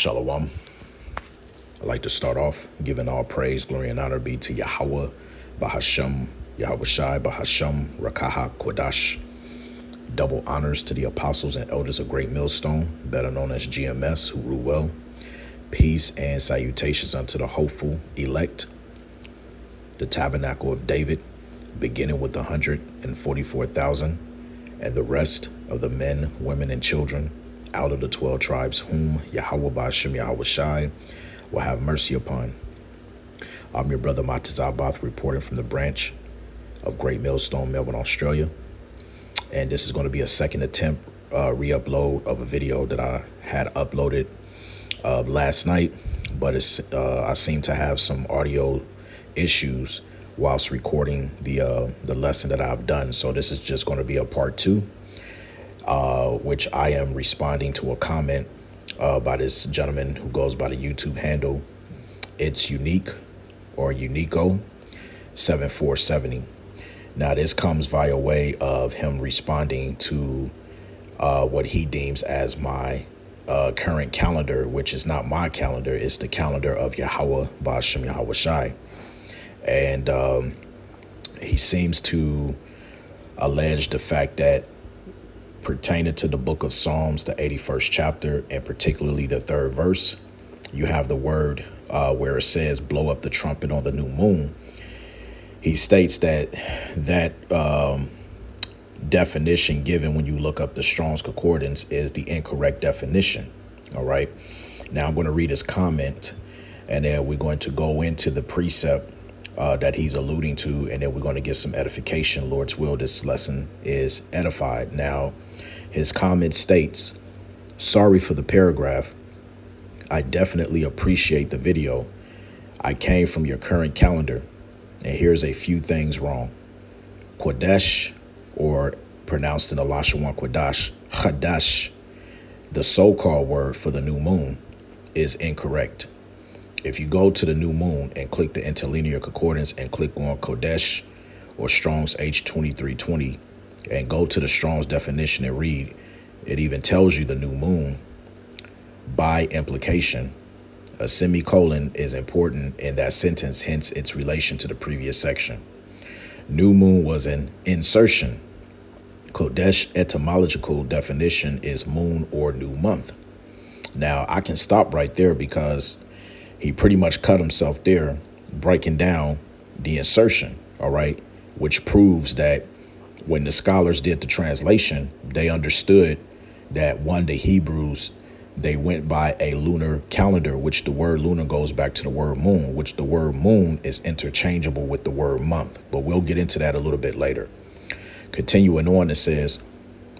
Shalom. I'd like to start off giving all praise, glory, and honor be to Yahweh, Bahasham, Yahweh Shai, Bahasham, Rakaha, Kodash. Double honors to the apostles and elders of Great Millstone, better known as GMS, who rule well. Peace and salutations unto the hopeful elect, the tabernacle of David, beginning with 144,000, and the rest of the men, women, and children out of the 12 tribes whom Yahweh Ba'ashem Yahweh Shai will have mercy upon. I'm your brother Matazabath, reporting from the branch of Great Millstone, Melbourne, Australia. And this is going to be a second attempt re-upload of a video that I had uploaded last night, but I seem to have some audio issues whilst recording the lesson that I've done. So this is just going to be a part two, which I am responding to a comment by this gentleman who goes by the YouTube handle It's Unique or Unico 7470. Now this comes via way of him responding to what he deems as my current calendar, which is not my calendar. It's the calendar of Yahweh Ba'ashem Yahweh Shai. And he seems to allege the fact that pertaining to the book of Psalms, the 81st chapter, and particularly the 3rd verse, you have the word where it says, blow up the trumpet on the new moon. He states that definition given when you look up the Strong's Concordance is the incorrect definition. All right. Now I'm going to read his comment, and then we're going to go into the precept that he's alluding to, and then we're going to get some edification. Lord's will, this lesson is edified. Now, his comment states, sorry for the paragraph. I definitely appreciate the video. I came from your current calendar, and here's a few things wrong. Kodesh, or pronounced in the Lashawan Kodash, Chadash, the so-called word for the new moon, is incorrect. If you go to the new moon and click the interlinear concordance and click on Kodesh or Strong's H2320 and go to the Strong's definition and read, it even tells you the new moon. By implication, a semicolon is important in that sentence, hence its relation to the previous section. New moon was an insertion. Kodesh etymological definition is moon or new month. Now, I can stop right there because he pretty much cut himself there, breaking down the insertion, all right, which proves that when the scholars did the translation, they understood that the Hebrews, they went by a lunar calendar, which the word lunar goes back to the word moon, which the word moon is interchangeable with the word month. But we'll get into that a little bit later. Continuing on, it says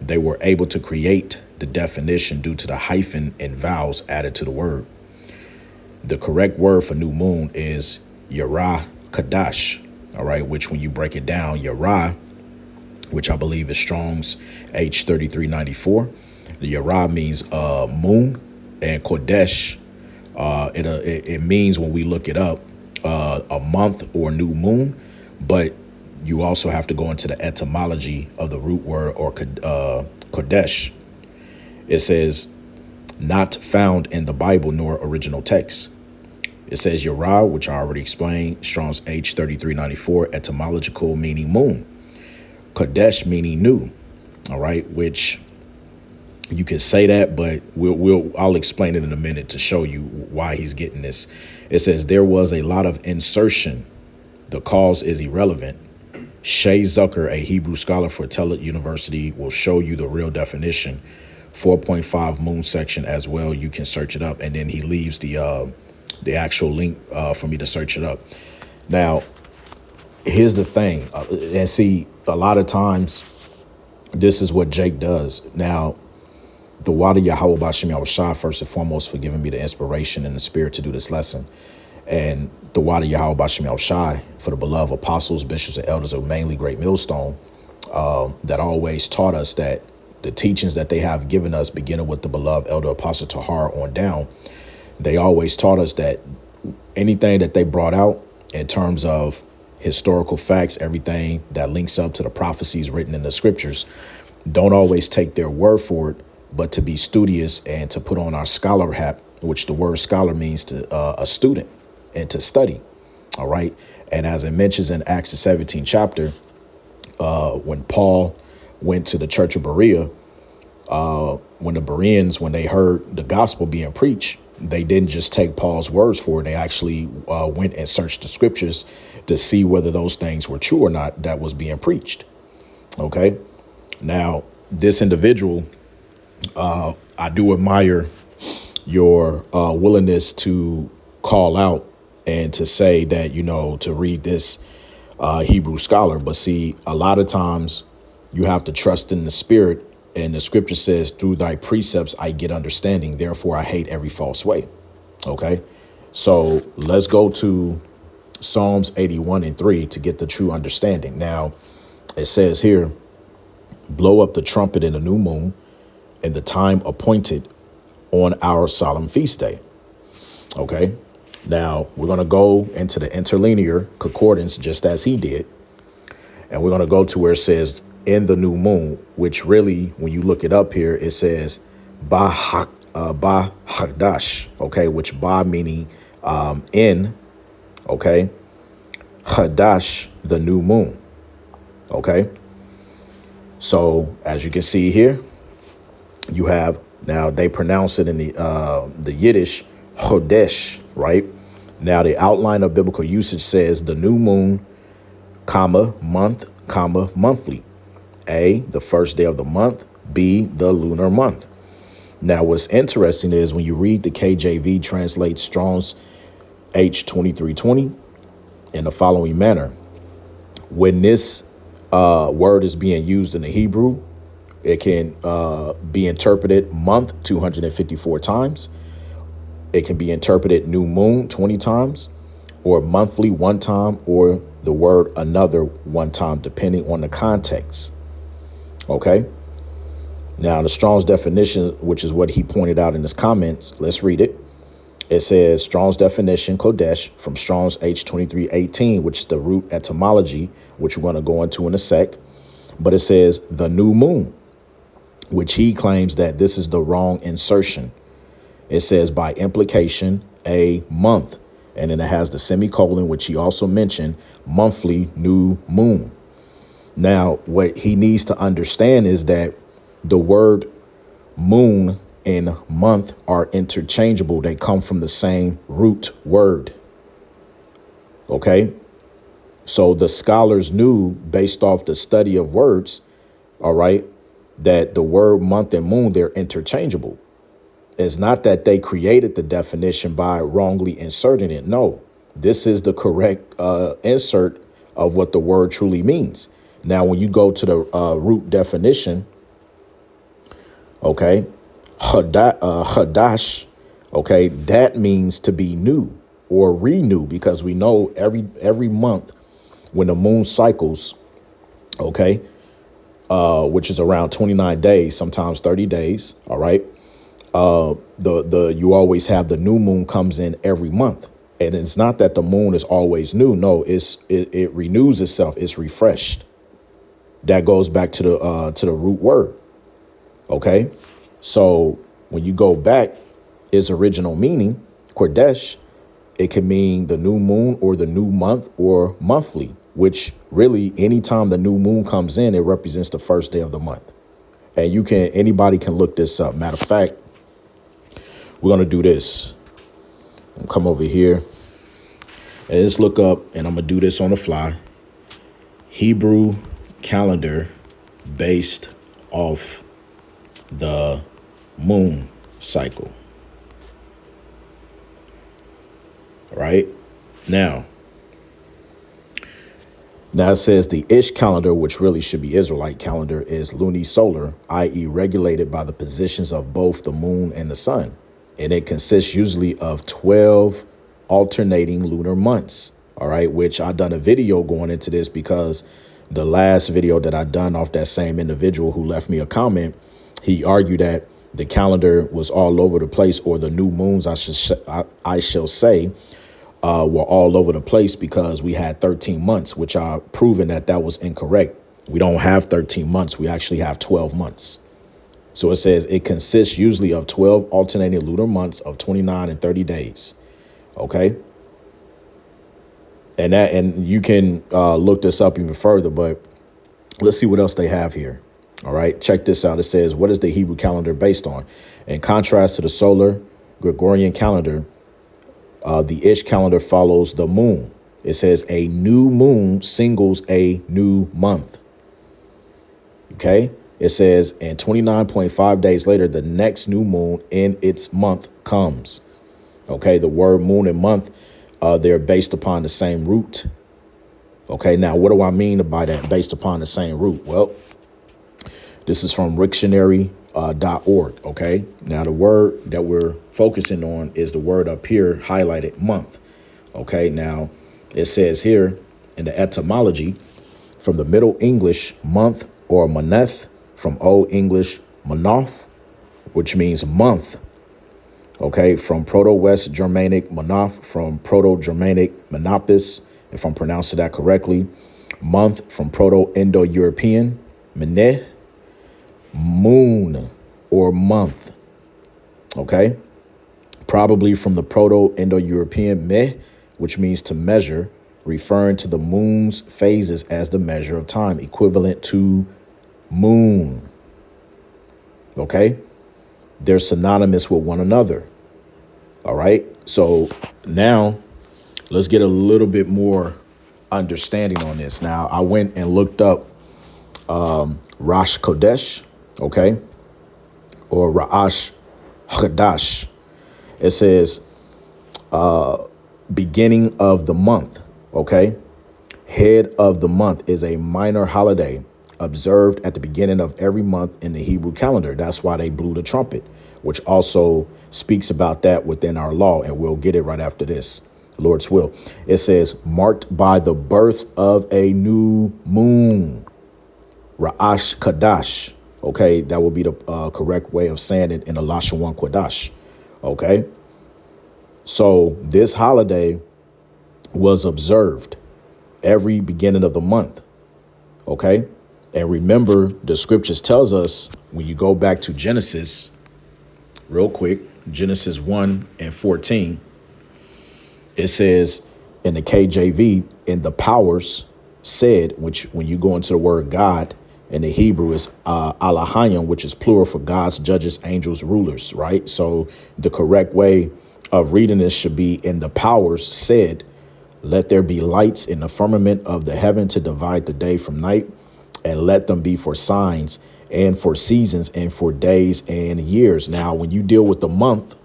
they were able to create the definition due to the hyphen and vowels added to the word. The correct word for new moon is Yarah Kadash, all right, which when you break it down, Yarah, which I believe is Strong's H3394, the Yarah means moon, and Kodesh, it means, when we look it up, a month or new moon, but you also have to go into the etymology of the root word, or Kodesh. It says, not found in the Bible nor original text. It says Yarah, which I already explained, Strong's H3394, etymological meaning moon. Kodesh meaning new, all right, which you can say that, but I'll explain it in a minute to show you why he's getting this. It says there was a lot of insertion. The cause is irrelevant. Shay Zucker, a Hebrew scholar for Tellet University, will show you the real definition. 4.5 moon section as well. You can search it up, and then he leaves the actual link for me to search it up. Now, here's the thing, and see, a lot of times this is what Jake does. Now, the Wada Yahweh Ba'ashem Yahweh Shai, first and foremost, for giving me the inspiration and the spirit to do this lesson. And the Wada Yahweh Ba'ashem Yahweh Shai, for the beloved apostles, bishops, and elders of mainly Great Millstone, that always taught us that the teachings that they have given us, beginning with the beloved elder apostle Tahar on down, they always taught us that anything that they brought out in terms of historical facts, everything that links up to the prophecies written in the scriptures, don't always take their word for it, but to be studious and to put on our scholar hat which the word scholar means to a student and to study. All right. And as it mentions in Acts the 17th chapter, when Paul went to the church of Berea, when the Bereans, when they heard the gospel being preached, they didn't just take Paul's words for it. They actually went and searched the scriptures to see whether those things were true or not that was being preached. OK, now this individual, I do admire your willingness to call out and to say that, you know, to read this Hebrew scholar. But see, a lot of times you have to trust in the spirit. And the scripture says, through thy precepts, I get understanding. Therefore, I hate every false way. OK, so let's go to Psalms 81:3 to get the true understanding. Now, it says here, blow up the trumpet in the new moon in the time appointed on our solemn feast day. OK, now we're going to go into the interlinear concordance just as he did. And we're going to go to where it says in the new moon, which really, when you look it up here, it says Ba Hagdash. OK, which Ba meaning in. OK, Hadash, the new moon. OK, so as you can see here, you have now they pronounce it in the Yiddish Chodesh. Right now, the outline of biblical usage says the new moon, comma, month, comma, monthly. A, the first day of the month. B, the lunar month. Now, what's interesting is when you read the KJV translates Strong's H2320 in the following manner. When this word is being used in the Hebrew, it can be interpreted month 254 times. It can be interpreted new moon 20 times, or monthly one time, or the word another one time, depending on the context. OK, now the Strong's definition, which is what he pointed out in his comments. Let's read it. It says Strong's definition, Kodesh, from Strong's H2318, which is the root etymology, which we're going to go into in a sec. But it says the new moon, which he claims that this is the wrong insertion. It says by implication, a month. And then it has the semicolon, which he also mentioned, monthly new moon. Now, what he needs to understand is that the word moon and month are interchangeable. They come from the same root word. OK, so the scholars knew, based off the study of words, all right, that the word month and moon, they're interchangeable. It's not that they created the definition by wrongly inserting it. No, this is the correct insert of what the word truly means. Now, when you go to the root definition, OK, Hadash, OK, that means to be new or renew, because we know every month when the moon cycles, OK, which is around 29 days, sometimes 30 days. All right. You always have the new moon comes in every month. And it's not that the moon is always new. No, it renews itself. It's refreshed. That goes back to the root word. OK, so when you go back, its original meaning, Kodesh, it can mean the new moon or the new month or monthly, which really anytime the new moon comes in, it represents the first day of the month. And anybody can look this up. Matter of fact, we're going to do this. I'm come over here and let's look up, and I'm going to do this on the fly. Hebrew calendar based off the moon cycle. Right now it says the Ish calendar, which really should be Israelite calendar, is lunisolar, i.e. regulated by the positions of both the moon and the sun. And it consists usually of 12 alternating lunar months. All right, which I done a video going into this because the last video that I done off that same individual who left me a comment, he argued that the calendar was all over the place, or the new moons, I shall say, were all over the place because we had 13 months, which I've proven that was incorrect. We don't have 13 months. We actually have 12 months. So it says it consists usually of 12 alternating lunar months of 29 and 30 days. Okay. And you can look this up even further, but let's see what else they have here. All right. Check this out. It says, what is the Hebrew calendar based on? In contrast to the solar Gregorian calendar, the Ish calendar follows the moon. It says a new moon singles a new month. OK, it says, and 29.5 days later, the next new moon in its month comes. OK, the word moon and month, they're based upon the same root. OK, now, what do I mean by that? Based upon the same root? Well, this is from Wiktionary.org. OK, now the word that we're focusing on is the word up here highlighted, month. OK, now it says here in the etymology from the Middle English month or moneth, from Old English monoth, which means month. OK, from Proto-West Germanic monoth, from Proto-Germanic monopis, if I'm pronouncing that correctly. Month from Proto-Indo-European meneh, moon or month. OK, probably from the Proto-Indo-European meh, which means to measure, referring to the moon's phases as the measure of time, equivalent to moon. OK, they're synonymous with one another. All right. So now let's get a little bit more understanding on this. Now, I went and looked up Rosh Kodesh. OK, or Ra'ash Hadash. It says beginning of the month. OK, head of the month is a minor holiday observed at the beginning of every month in the Hebrew calendar. That's why they blew the trumpet, which also speaks about that within our law. And we'll get it right after this, Lord's will. It says marked by the birth of a new moon, Ra'ash Kadash. OK, that will be the correct way of saying it in the Lashon Kodash. OK, so this holiday was observed every beginning of the month. OK, and remember, the scriptures tells us when you go back to Genesis real quick, Genesis 1:14, it says in the KJV, in the powers said, which when you go into the word God in the Hebrew is Alahayim, which is plural for gods, judges, angels, rulers. Right. So the correct way of reading this should be in the powers said, let there be lights in the firmament of the heaven to divide the day from night, and let them be for signs and for seasons and for days and years. Now, when you deal with the month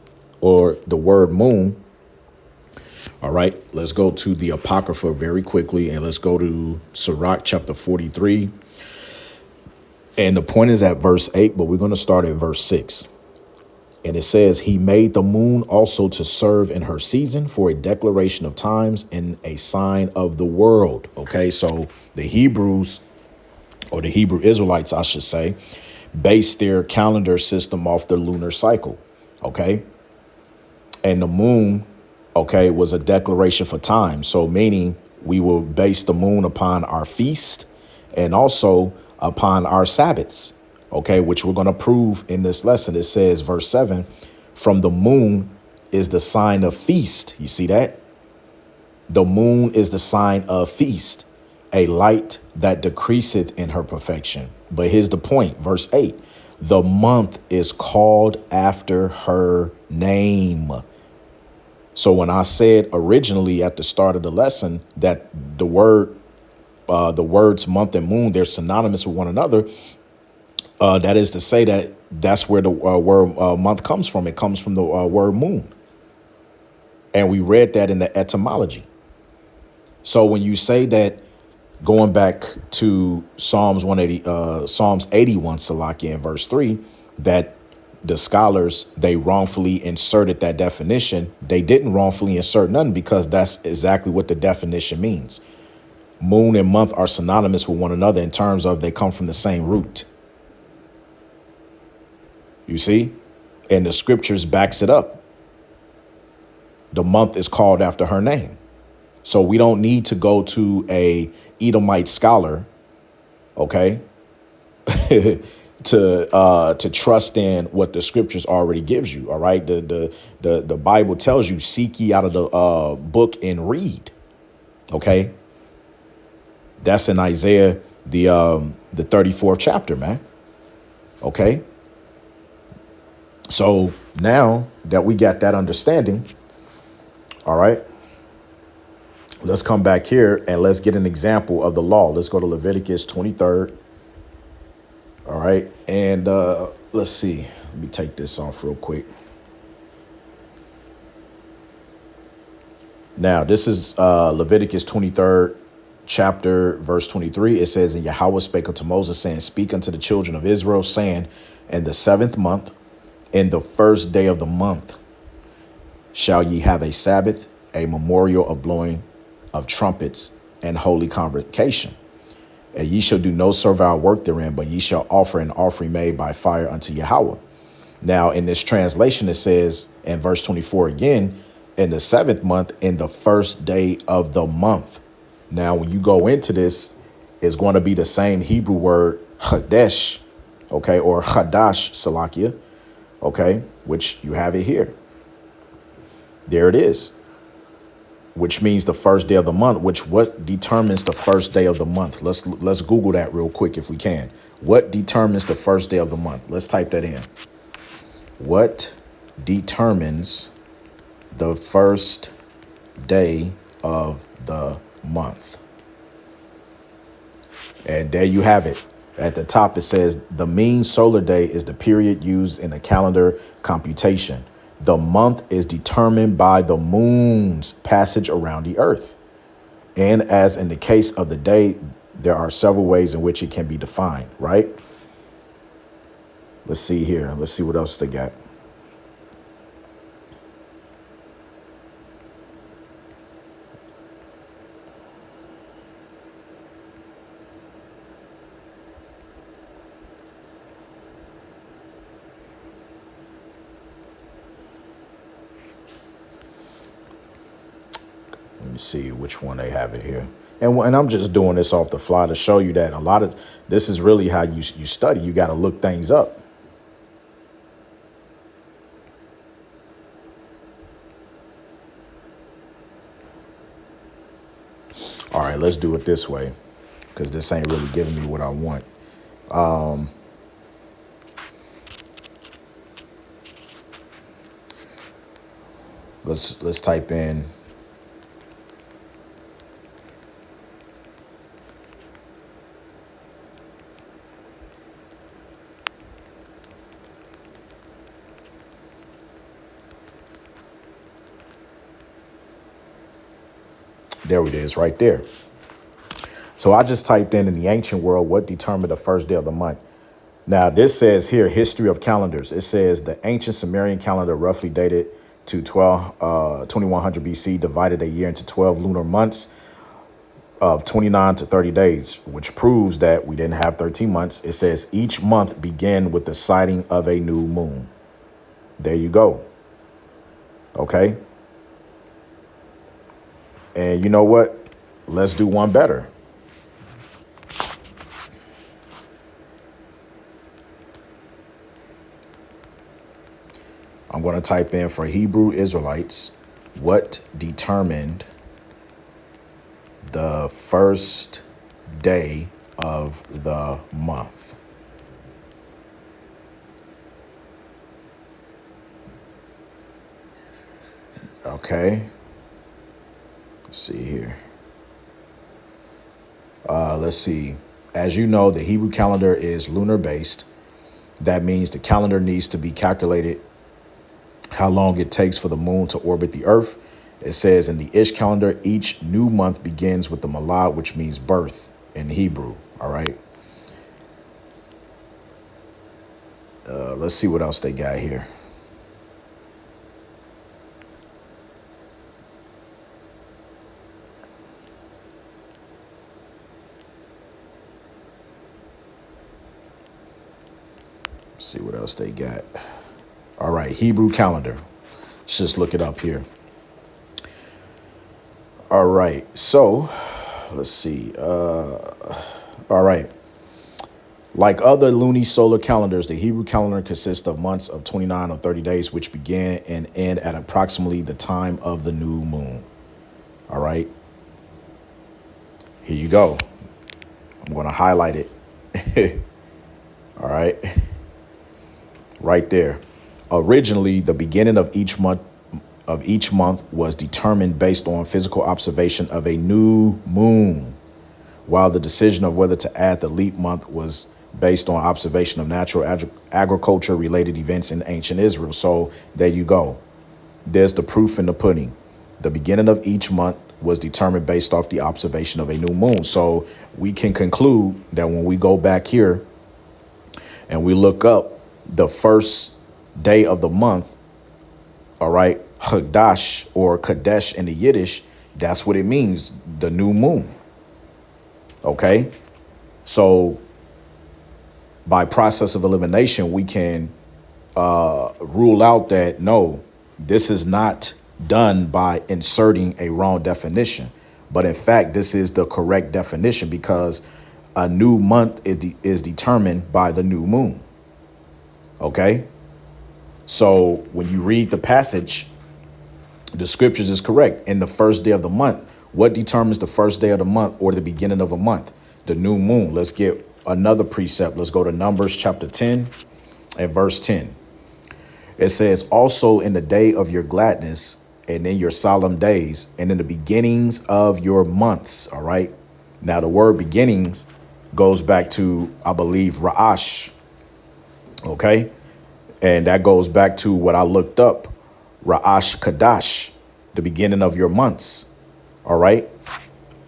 or the word moon, all right, let's go to the Apocrypha very quickly, and let's go to Sirach chapter 43. And the point is at verse 8, but we're going to start at verse 6. And it says, he made the moon also to serve in her season for a declaration of times and a sign of the world. OK, so the Hebrews, or the Hebrew Israelites, I should say, based their calendar system off the lunar cycle. OK, and the moon, OK, was a declaration for time. So meaning we will base the moon upon our feast and also upon our Sabbaths. OK, which we're going to prove in this lesson. It says, verse 7, from the moon is the sign of feast. You see that? The moon is the sign of feast, a light that decreaseth in her perfection. But here's the point. Verse 8, the month is called after her name. So when I said originally at the start of the lesson that the words month and moon, they're synonymous with one another. That is to say that that's where the word month comes from. It comes from the word moon. And we read that in the etymology. So when you say that, going back to Psalms 81, Salakia, in verse 3, that the scholars, they wrongfully inserted that definition. They didn't wrongfully insert none, because that's exactly what the definition means. Moon and month are synonymous with one another in terms of they come from the same root. You see, and the scriptures backs it up. The month is called after her name. So we don't need to go to a Edomite scholar, okay, to trust in what the scriptures already gives you. All right. The Bible tells you, seek ye out of the book and read. OK, that's in Isaiah, the 34th chapter, man. OK, so now that we got that understanding, all right, let's come back here and let's get an example of the law. Let's go to Leviticus 23rd. All right. And let's see. Let me take this off real quick. Now, this is Leviticus 23rd chapter, verse 23. It says, and Yahweh spake unto Moses, saying, speak unto the children of Israel, saying, in the 7th month, in the 1st day of the month, shall ye have a Sabbath, a memorial of blowing of trumpets and holy convocation. And ye shall do no servile work therein, but ye shall offer an offering made by fire unto Yahweh. Now, in this translation, it says in verse 24 again, in the 7th month, in the 1st day of the month. Now, when you go into this, it's going to be the same Hebrew word, Chadesh, okay, or Chadash, Salakia, okay, which you have it here. There it is, which means the 1st day of the month, what determines the 1st day of the month? Let's Google that real quick if we can. What determines the 1st day of the month? Let's type that in. What determines the 1st day of the month? And there you have it. At the top, it says the mean solar day is the period used in the calendar computation. The month is determined by the moon's passage around the earth. And as in the case of the day, there are several ways in which it can be defined, right? Let's see here. Let's see what else they got. Let me see which one they have it here. And I'm just doing this off the fly to show you that a lot of this is really how you study. You got to look things up. All right, let's do it this way, because this ain't really giving me what I want. Let's type in. There it is right there. So I just typed in the ancient world, what determined the 1st day of the month. Now, this says here, history of calendars. It says the ancient Sumerian calendar, roughly dated to 2100 BC, divided a year into 12 lunar months of 29 to 30 days, which proves that we didn't have 13 months. It says each month began with the sighting of a new moon. There you go. Okay. And you know what? Let's do one better. I'm going to type in for Hebrew Israelites, what determined the 1st day of the month? Okay. Let's see here. Let's see. As you know, the Hebrew calendar is lunar based. That means the calendar needs to be calculated how long it takes for the moon to orbit the earth. It says in the Ish calendar, each new month begins with the Malad, which means birth in Hebrew. All right. Let's see what else they got here. See what else they got. All right, Hebrew calendar. Let's just look it up here. All right, so let's see. All right, Like other lunisolar calendars, the Hebrew calendar consists of months of 29 or 30 days, which begin and end at approximately the time of the new moon. All right. Here you go. I'm going to highlight it. All right. Right there. Originally, the beginning of each month was determined based on physical observation of a new moon, while the decision of whether to add the leap month was based on observation of natural agriculture related events in ancient Israel. So there you go. There's the proof in the pudding. The beginning of each month was determined based off the observation of a new moon. So we can conclude that when we go back here and we look up the first day of the month, all right, Hagdash or Kadesh in the Yiddish, that's what it means, the new moon. Okay, so by process of elimination, we can rule out that, no, this is not done by inserting a wrong definition. But in fact, this is the correct definition because a new month is determined by the new moon. OK, so when you read the passage, the scriptures is correct. In the first day of the month, what determines the first day of the month or the beginning of a month? The new moon. Let's get another precept. Let's go to Numbers chapter 10 and verse 10. It says, also in the day of your gladness and in your solemn days and in the beginnings of your months. All right. Now, the word beginnings goes back to, I believe, Ra'ash. OK, and that goes back to what I looked up. Ra'ash Kadash, the beginning of your months. All right.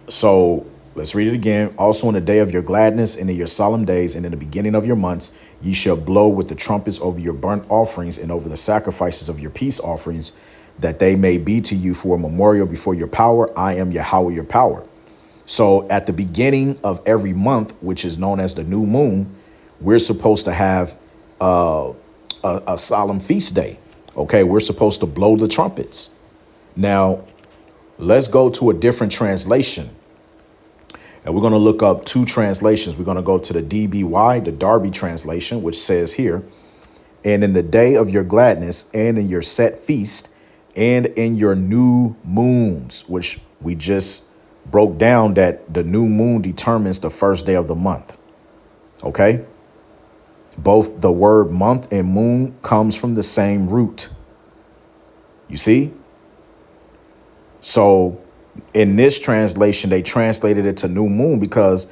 So let's read it again. Also in the day of your gladness and in your solemn days and in the beginning of your months, ye shall blow with the trumpets over your burnt offerings and over the sacrifices of your peace offerings, that they may be to you for a memorial before your power. I am Yahweh, your power. So at the beginning of every month, which is known as the new moon, we're supposed to have a solemn feast day. OK, we're supposed to blow the trumpets. Now, let's go to a different translation. And we're going to look up two translations. We're going to go to the DBY, the Darby translation, which says here, and in the day of your gladness and in your set feast and in your new moons, which we just broke down that the new moon determines the first day of the month. OK, both the word month and moon comes from the same root. You see? So in this translation, they translated it to new moon because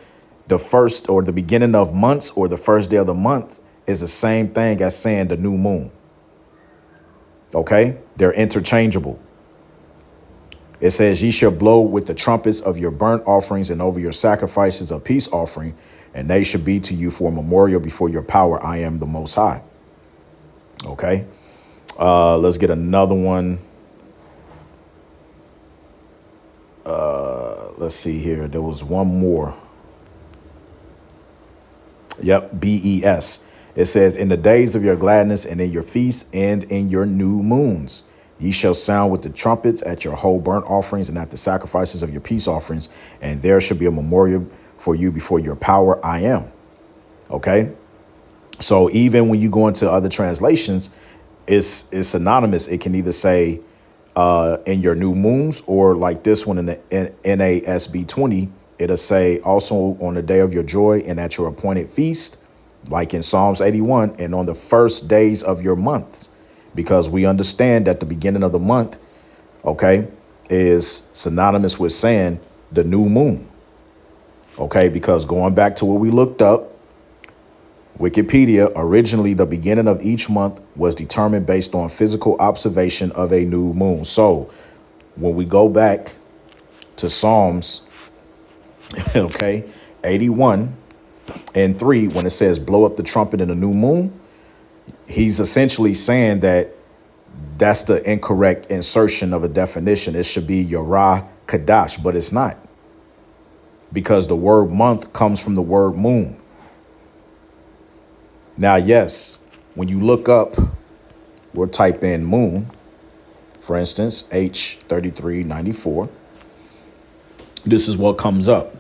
the first or the beginning of months or the first day of the month is the same thing as saying the new moon. OK, they're interchangeable. It says, ye shall blow with the trumpets of your burnt offerings and over your sacrifices of peace offering, and they should be to you for a memorial before your power. I am the Most High. OK, let's get another one. Let's see here. There was one more. Yep. BES. It says, in the days of your gladness and in your feasts and in your new moons, ye shall sound with the trumpets at your whole burnt offerings and at the sacrifices of your peace offerings. And there shall be a memorial for you before your power. I am. OK, so even when you go into other translations, it's synonymous. It can either say in your new moons, or like this one in the NASB 20, it'll say also on the day of your joy and at your appointed feast, like in Psalms 81, and on the first days of your months, because we understand that the beginning of the month, OK, is synonymous with saying the new moon. OK, because going back to what we looked up, Wikipedia, originally the beginning of each month was determined based on physical observation of a new moon. So when we go back to Psalms, OK, 81 and 3, when it says blow up the trumpet in a new moon, he's essentially saying that that's the incorrect insertion of a definition. It should be Yorah Kadash, but it's not, because the word month comes from the word moon. Now, yes, when you look up, we'll type in moon, for instance, H3394. This is what comes up.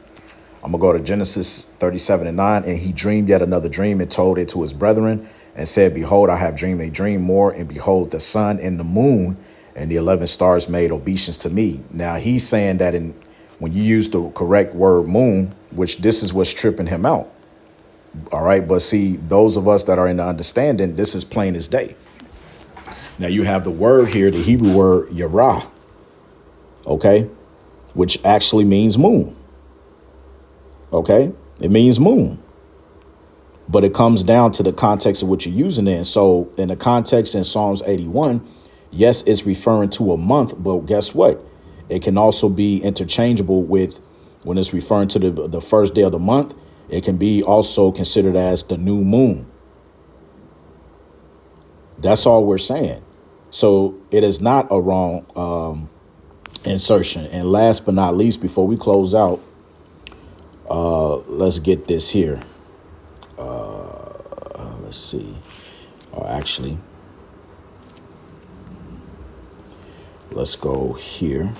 I'm going to go to Genesis 37:9. And he dreamed yet another dream and told it to his brethren and said, behold, I have dreamed a dream more. And behold, the sun and the moon and the 11 stars made obeisance to me. Now, he's saying that when you use the correct word moon, which this is what's tripping him out. All right. But see, those of us that are in the understanding, this is plain as day. Now, you have the word here, the Hebrew word Yerah. OK, which actually means moon. OK, it means moon. But it comes down to the context of what you're using it in. So in the context in Psalms 81, yes, it's referring to a month. But guess what? It can also be interchangeable with when it's referring to the first day of the month. It can be also considered as the new moon. That's all we're saying. So it is not a wrong insertion. And last but not least, before we close out, let's get this here. Let's see. Actually, let's go here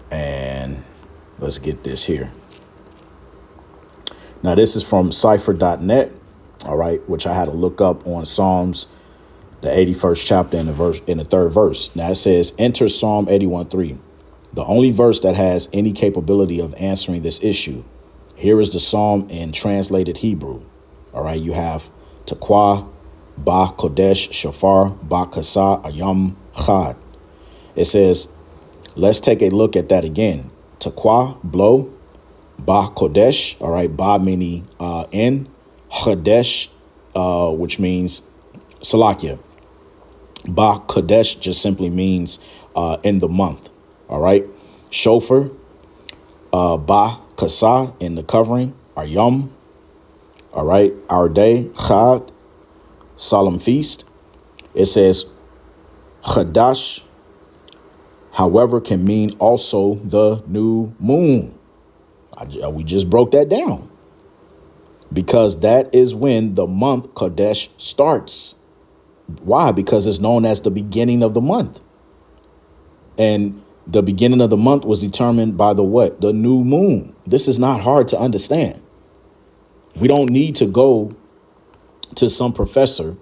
and let's get this here. Now, this is from cipher.net. All right, which I had to look up on Psalms, the 81st chapter in the third verse. Now it says, enter Psalm 81:3, the only verse that has any capability of answering this issue. Here is the psalm in translated Hebrew. All right, you have Taqwa, Ba Kodesh, Shafar, Ba Kasa, Ayam, Chad. It says, let's take a look at that again. Taqwa, blow, Ba Kodesh, all right, Ba meaning in, Chodesh, which means Salakia. Ba Kodesh just simply means in the month, all right. Shofar, Ba Kasa, in the covering, Ayam, all right, our day, Chad, solemn feast. It says Chadash, however, can mean also the new moon. We just broke that down because that is when the month Kodesh starts. Why? Because it's known as the beginning of the month. And the beginning of the month was determined by the what? The new moon. This is not hard to understand. We don't need to go to some professor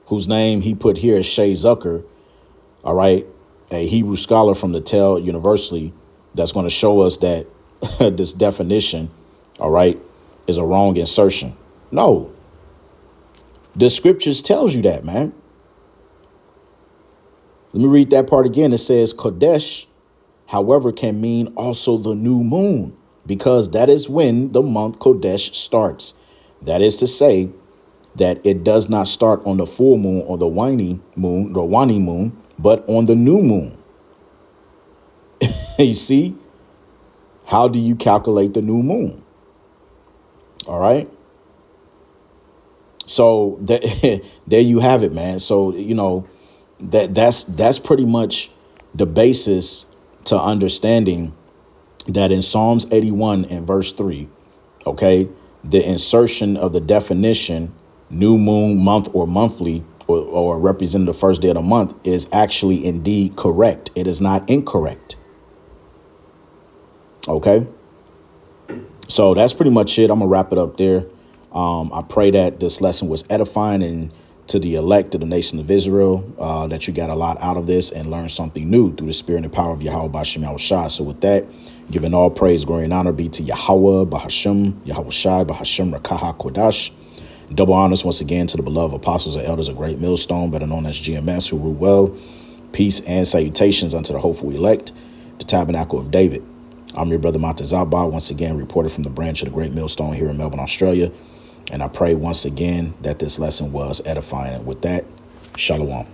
whose name he put here is Shay Zucker, all right, a Hebrew scholar from the Tel University, that's going to show us that this definition, all right, is a wrong insertion. No. The scriptures tells you that, man. Let me read that part again. It says Kodesh, however, can mean also the new moon, because that is when the month Kodesh starts. That is to say that it does not start on the full moon or the waning moon, but on the new moon. You see, how do you calculate the new moon? All right. So there you have it, man. So, you know, that's pretty much the basis to understanding that in Psalms 81 and verse 3, OK, the insertion of the definition new moon, month or monthly or representing the first day of the month is actually indeed correct. It is not incorrect. OK, so that's pretty much it. I'm going to wrap it up there. I pray that this lesson was edifying and to the elect of the nation of Israel, that you got a lot out of this and learned something new through the spirit and power of Yahweh B'Shem Yahushua. So with that, giving all praise, glory, and honor be to Yahweh B'Hashem, Yahushua B'Hashem Rakaha Kodash. Double honors once again to the beloved apostles and elders of Great Millstone, better known as GMS, who rule well. Peace and salutations unto the hopeful elect, the Tabernacle of David. I'm your brother Montezaba, once again reported from the branch of the Great Millstone here in Melbourne, Australia. And I pray once again that this lesson was edifying. And with that, shalom.